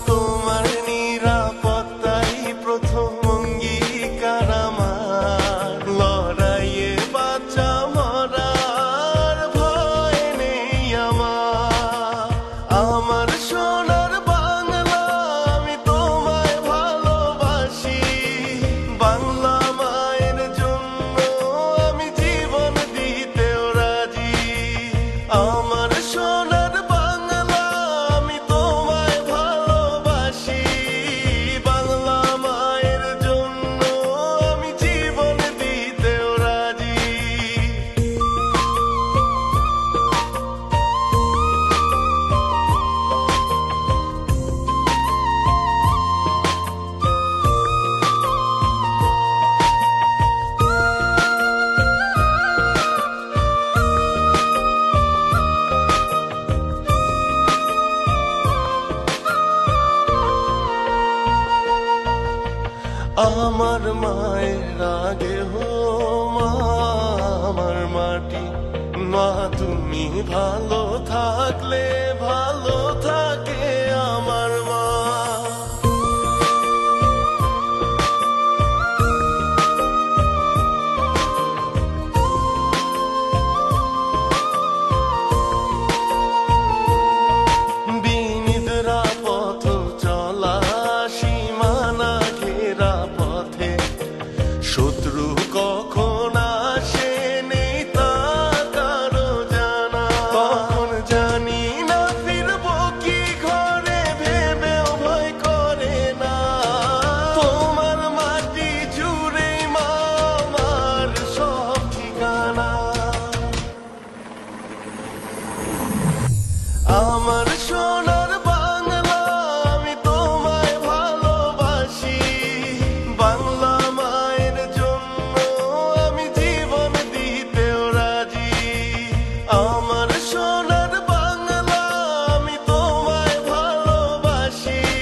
তোমার নিরাপত্তাই প্রথম অঙ্গীকার আমার। লড়াইয়ে বাঁচা মরার ভয় নেই আমার। আমার সোনার বাংলা আমি তোমায় ভালোবাসি। বাংলা মায়ের জন্য আমি জীবন দিতেও রাজি। আমার সোনার বাংলা আমি তোমায় ভালোবাসি। বাংলা মায়ের জন্য আমি জীবন দিতেও রাজি। আমার মায়ের আগে হো মা আমার মাটি। মা তুমি ভালো থাকলে ভালো